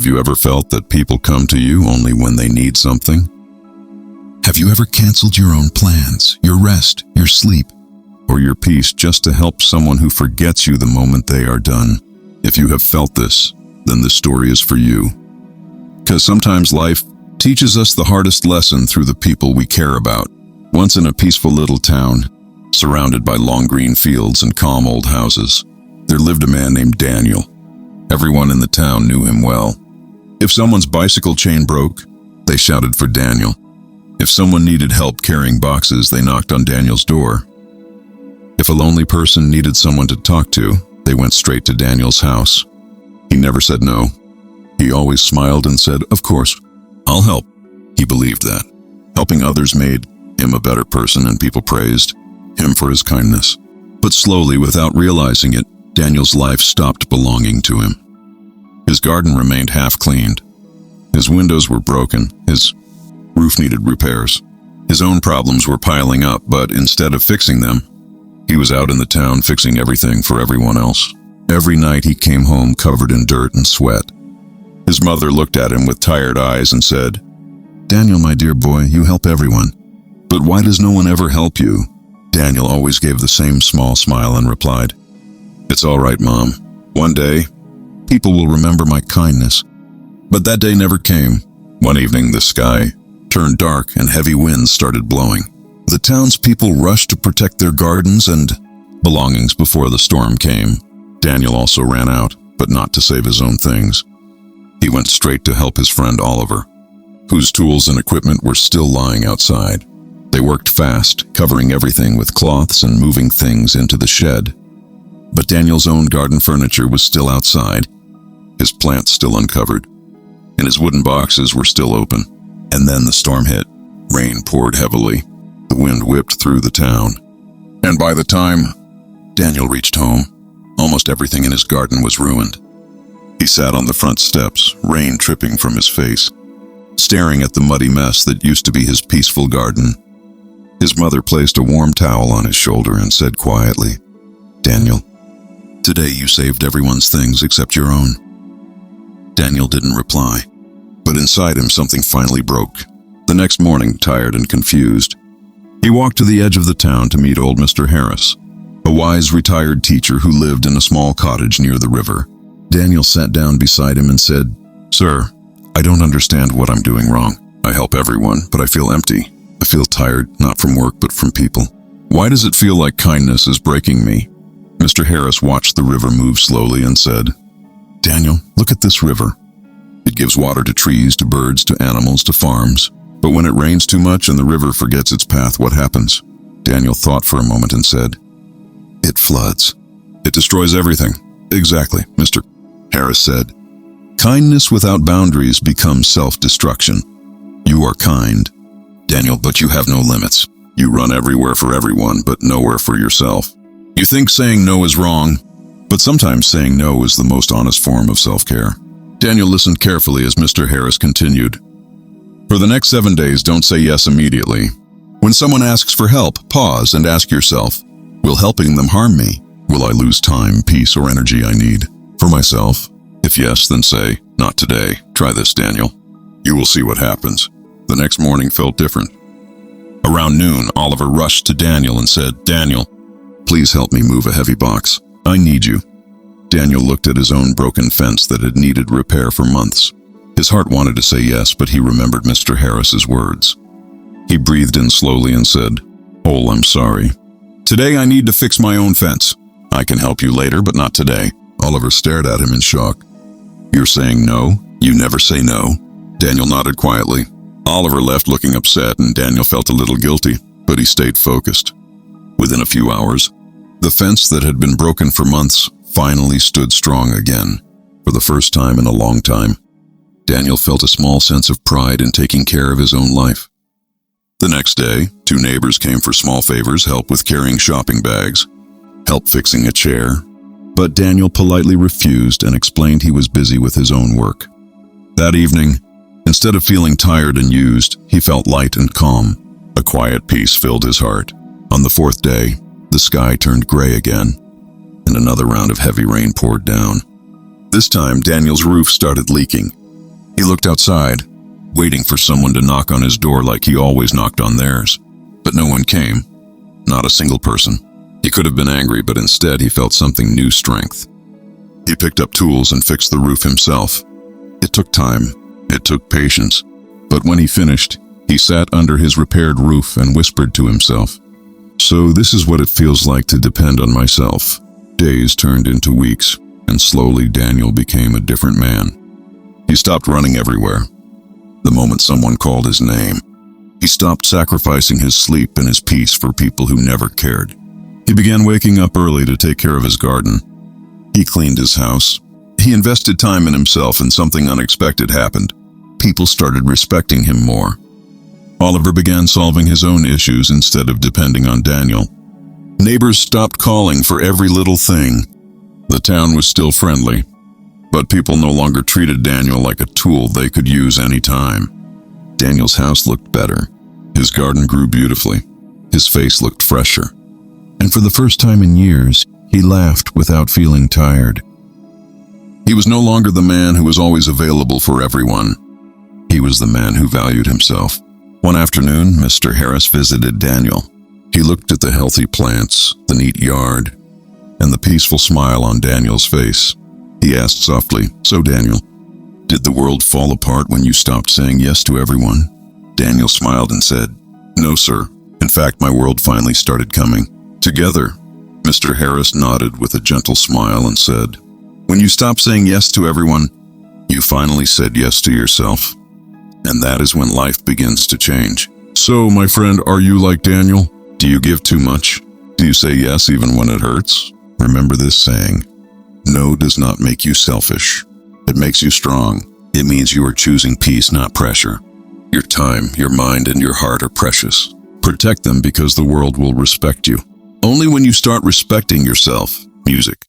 Have you ever felt that people come to you only when they need something? Have you ever canceled your own plans, your rest, your sleep, or your peace just to help someone who forgets you the moment they are done? If you have felt this, then this story is for you. Because sometimes life teaches us the hardest lesson through the people we care about. Once in a peaceful little town, surrounded by long green fields and calm old houses, there lived a man named Daniel. Everyone in the town knew him well. If someone's bicycle chain broke, they shouted for Daniel. If someone needed help carrying boxes, they knocked on Daniel's door. If a lonely person needed someone to talk to, they went straight to Daniel's house. He never said no. He always smiled and said, "Of course, I'll help." He believed that helping others made him a better person, and people praised him for his kindness. But slowly, without realizing it, Daniel's life stopped belonging to him. His garden remained half-cleaned. His windows were broken. His roof needed repairs. His own problems were piling up, but instead of fixing them, he was out in the town fixing everything for everyone else. Every night he came home covered in dirt and sweat. His mother looked at him with tired eyes and said, "Daniel, my dear boy, you help everyone. But why does no one ever help you?" Daniel always gave the same small smile and replied, "It's all right, Mom. One day, people will remember my kindness." But that day never came. One evening, the sky turned dark and heavy winds started blowing. The townspeople rushed to protect their gardens and belongings before the storm came. Daniel also ran out, but not to save his own things. He went straight to help his friend Oliver, whose tools and equipment were still lying outside. They worked fast, covering everything with cloths and moving things into the shed. But Daniel's own garden furniture was still outside, his plants still uncovered, and his wooden boxes were still open. And then the storm hit. Rain poured heavily. The wind whipped through the town. And by the time Daniel reached home, almost everything in his garden was ruined. He sat on the front steps, rain dripping from his face, staring at the muddy mess that used to be his peaceful garden. His mother placed a warm towel on his shoulder and said quietly, "Daniel, today you saved everyone's things except your own." Daniel didn't reply, but inside him something finally broke. The next morning, tired and confused, he walked to the edge of the town to meet old Mr. Harris, a wise retired teacher who lived in a small cottage near the river. Daniel sat down beside him and said, "Sir, I don't understand what I'm doing wrong. I help everyone, but I feel empty. I feel tired, not from work, but from people. Why does it feel like kindness is breaking me?" Mr. Harris watched the river move slowly and said, "Daniel, look at this river. It gives water to trees, to birds, to animals, to farms. But when it rains too much and the river forgets its path, what happens?" Daniel thought for a moment and said, "It floods. It destroys everything." "Exactly," Mr. Harris said. "Kindness without boundaries becomes self-destruction. You are kind, Daniel, but you have no limits. You run everywhere for everyone, but nowhere for yourself. You think saying no is wrong, but sometimes saying no is the most honest form of self-care." Daniel listened carefully as Mr. Harris continued. "For the next 7 days, don't say yes immediately. When someone asks for help, pause and ask yourself, will helping them harm me? Will I lose time, peace, or energy I need for myself? If yes, then say, not today. Try this, Daniel. You will see what happens." The next morning felt different. Around noon, Oliver rushed to Daniel and said, "Daniel, please help me move a heavy box. I need you." Daniel looked at his own broken fence that had needed repair for months. His heart wanted to say yes, but he remembered Mr. Harris's words. He breathed in slowly and said, "Oh, I'm sorry. Today I need to fix my own fence. I can help you later, but not today." Oliver stared at him in shock. "You're saying no? You never say no." Daniel nodded quietly. Oliver left looking upset, and Daniel felt a little guilty, but he stayed focused. Within a few hours, the fence that had been broken for months finally stood strong again. For the first time in a long time, Daniel felt a small sense of pride in taking care of his own life. The next day, 2 neighbors came for small favors, help with carrying shopping bags, help fixing a chair. But Daniel politely refused and explained he was busy with his own work. That evening, instead of feeling tired and used, he felt light and calm. A quiet peace filled his heart. On the 4th day, the sky turned gray again, and another round of heavy rain poured down. This time, Daniel's roof started leaking. He looked outside, waiting for someone to knock on his door like he always knocked on theirs. But no one came. Not a single person. He could have been angry, but instead he felt something new strength. He picked up tools and fixed the roof himself. It took time. It took patience. But when he finished, he sat under his repaired roof and whispered to himself, "So this is what it feels like to depend on myself." Days turned into weeks, and slowly Daniel became a different man. He stopped running everywhere. The moment someone called his name, he stopped sacrificing his sleep and his peace for people who never cared. He began waking up early to take care of his garden. He cleaned his house. He invested time in himself, and something unexpected happened. People started respecting him more. Oliver began solving his own issues instead of depending on Daniel. Neighbors stopped calling for every little thing. The town was still friendly, but people no longer treated Daniel like a tool they could use anytime. Daniel's house looked better. His garden grew beautifully. His face looked fresher. And for the first time in years, he laughed without feeling tired. He was no longer the man who was always available for everyone. He was the man who valued himself. One afternoon, Mr. Harris visited Daniel. He looked at the healthy plants, the neat yard, and the peaceful smile on Daniel's face. He asked softly, "So Daniel, did the world fall apart when you stopped saying yes to everyone?" Daniel smiled and said, "No, sir. In fact, my world finally started coming together." Mr. Harris nodded with a gentle smile and said, "When you stopped saying yes to everyone, you finally said yes to yourself. And that is when life begins to change." So, my friend, are you like Daniel? Do you give too much? Do you say yes even when it hurts? Remember this saying, no does not make you selfish. It makes you strong. It means you are choosing peace, not pressure. Your time, your mind, and your heart are precious. Protect them because the world will respect you. Only when you start respecting yourself, music.